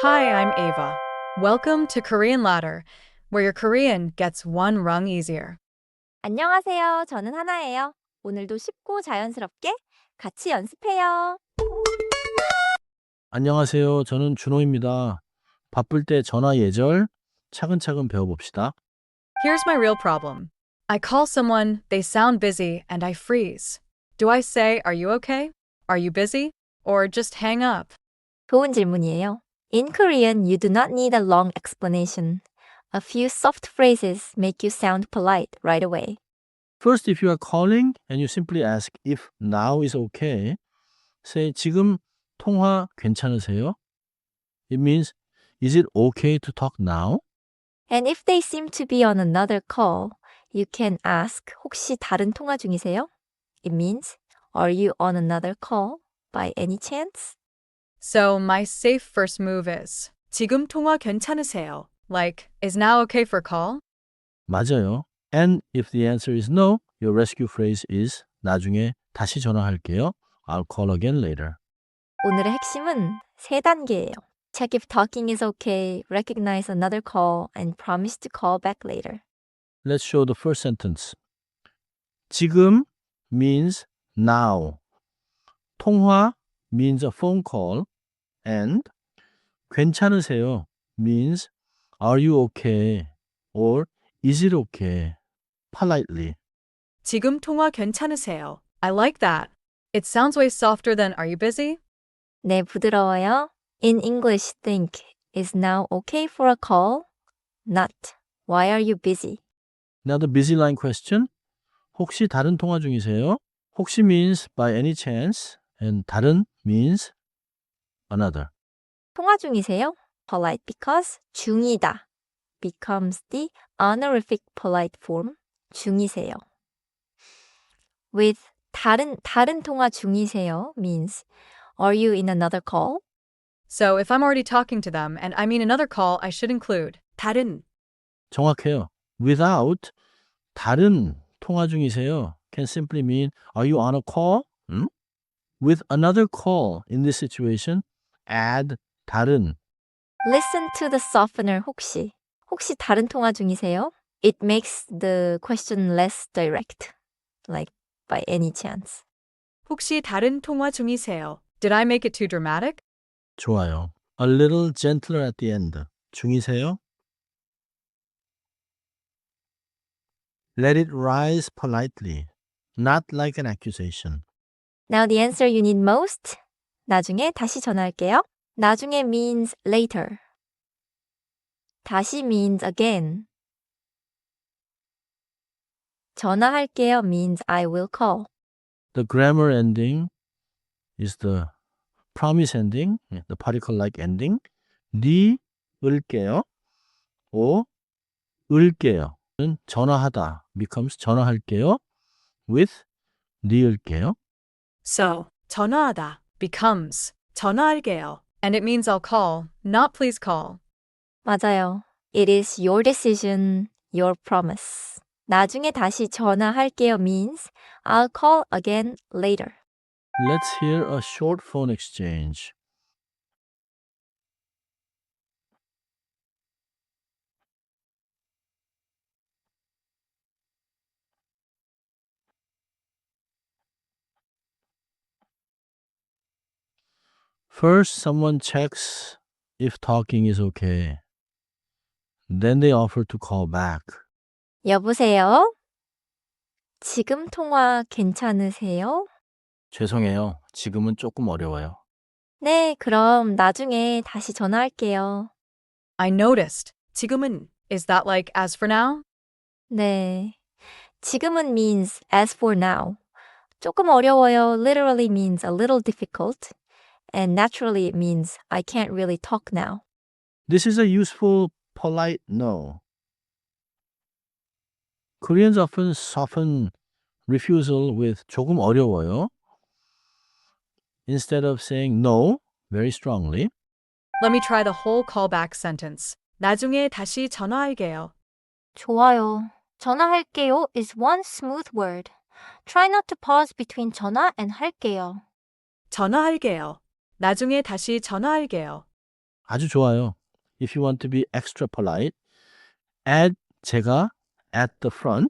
Hi, I'm Ava. Welcome to Korean Ladder, where your Korean gets one rung easier. 안녕하세요. 저는 하나예요. 오늘도 쉽고 자연스럽게 같이 연습해요. 안녕하세요. 저는 준호입니다. 바쁠 때 전화 예절 차근차근 배워봅시다. Here's my real problem. I call someone, they sound busy, and I freeze. Do I say, are you okay? Are you busy? Or just hang up? 좋은 질문이에요. In Korean, you do not need a long explanation. A few soft phrases make you sound polite right away. First, if you are calling and you simply ask if now is okay, say 지금 통화 괜찮으세요? It means is it okay to talk now? And if they seem to be on another call, you can ask 혹시 다른 통화 중이세요? It means are you on another call by any chance? So my safe first move is 지금 통화 괜찮으세요? Like, is now okay for call? 맞아요. And if the answer is no, your rescue phrase is 나중에 다시 전화할게요. I'll call again later. 오늘의 핵심은 세 단계예요. Check if talking is okay, recognize another call, and promise to call back later. Let's show the first sentence. 지금 means now. 통화 means a phone call. And 괜찮으세요 means are you okay or is it okay? politely. 지금 통화 괜찮으세요? I like that. It sounds way softer than are you busy? 네, 부드러워요. In English, think, is now okay for a call? Not, why are you busy? Now the busy line question. 혹시 다른 통화 중이세요? 혹시 means by any chance and 다른 means another. 통화 중이세요? Polite because 중이다 becomes the honorific polite form 중이세요. With 다른 통화 중이세요 means are you in another call? So if I'm already talking to them and I mean another call, I should include 다른. 정확해요. Without 다른 통화 중이세요 can simply mean are you on a call? With another call in this situation, add 다른. Listen to the softener 혹시. 혹시 다른 통화 중이세요? It makes the question less direct, like by any chance. 혹시 다른 통화 중이세요? Did I make it too dramatic? 좋아요. A little gentler at the end. 중이세요? Let it rise politely, not like an accusation. Now the answer you need most. 나중에 다시 전화할게요. 나중에 means later. 다시 means again. 전화할게요 means I will call. The grammar ending is the promise ending, the particle-like ending. 네 을게요. 오 을게요. 는 전화하다 becomes 전화할게요 with 네 을게요. So, 전화하다 becomes 전화할게요. And it means I'll call, not please call. 맞아요. It is your decision, your promise. 나중에 다시 전화할게요 means I'll call again later. Let's hear a short phone exchange. First, someone checks if talking is okay. Then they offer to call back. 여보세요? 지금 통화 괜찮으세요? 죄송해요. 지금은 조금 어려워요. 네, 그럼 나중에 다시 전화할게요. I noticed. 지금은, is that like as for now? 네. 지금은 means as for now. 조금 어려워요 literally means a little difficult. And naturally it means I can't really talk now. This is a useful, polite no. Koreans often soften refusal with 조금 어려워요. Instead of saying no very strongly. Let me try the whole callback sentence. 나중에 다시 전화할게요. 좋아요. 전화할게요 is one smooth word. Try not to pause between 전화 and 할게요. 전화할게요. 나중에 다시 전화할게요. 아주 좋아요. If you want to be extra polite, add 제가 at the front.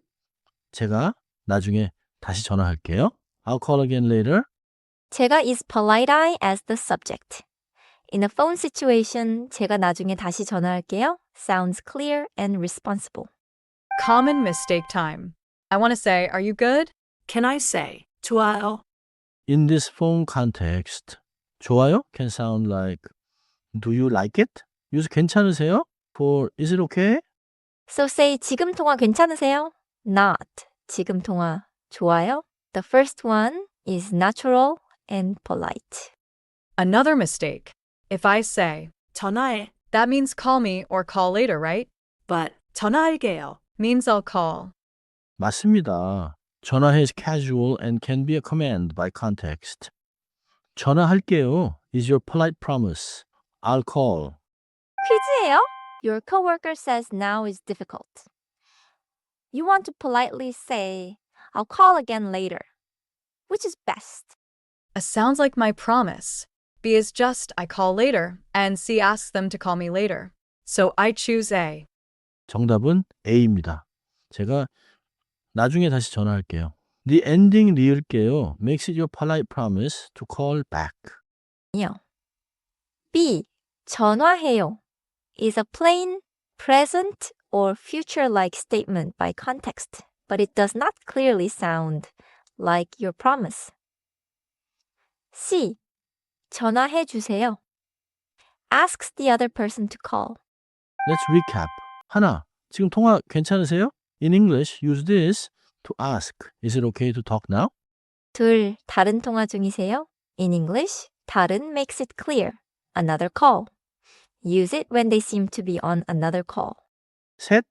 제가 나중에 다시 전화할게요. I'll call again later. 제가 is polite as the subject. In a phone situation, 제가 나중에 다시 전화할게요. Sounds clear and responsible. Common mistake time. I want to say, are you good? Can I say, 좋아요? In this phone context, 좋아요 can sound like do you like it? use 괜찮으세요? For is it okay? So say 지금 통화 괜찮으세요? Not 지금 통화 좋아요? The first one is natural and polite. Another mistake. If I say, 전화해. that means call me or call later, right? But 전화할게요. Means I'll call. 맞습니다. 전화해 is casual and can be a command by context. 전화할게요 is your polite promise. I'll call. 퀴즈예요? Your coworker says now is difficult. You want to politely say, I'll call again later. Which is best? A sounds like my promise. B is just I call later, and C asks them to call me later. So I choose A. 정답은 A입니다. 제가 나중에 다시 전화할게요. The ending 리을게요. Makes it your polite promise to call back. 아니요. B. 전화해요 is a plain present or future-like statement by context, but it does not clearly sound like your promise. C. 전화해 주세요 asks the other person to call. Let's recap. 하나, 지금 통화 괜찮으세요? In English, use this to ask. Is it okay to talk now? 둘. 다른 통화 중이세요? In English, 다른 makes it clear. Another call. Use it when they seem to be on another call. 셋,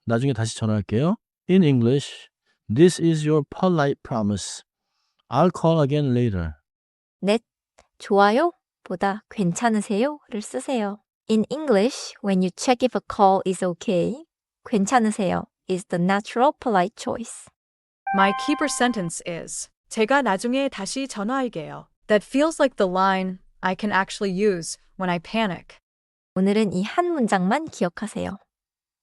나중에 다시 전화할게요. In English, this is your polite promise. I'll call again later. 넷. 좋아요 보다 괜찮으세요를 쓰세요. In English, when you check if a call is okay, 괜찮으세요 is the natural polite choice. My keeper sentence is, 제가 나중에 다시 전화할게요. That feels like the line I can actually use when I panic. 오늘은 이 한 문장만 기억하세요.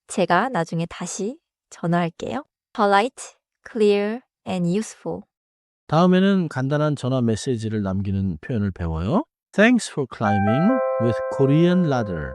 제가 나중에 다시 전화할게요. Polite, clear, and useful. 다음에는 간단한 전화 메시지를 남기는 표현을 배워요. Thanks for climbing with Korean ladder.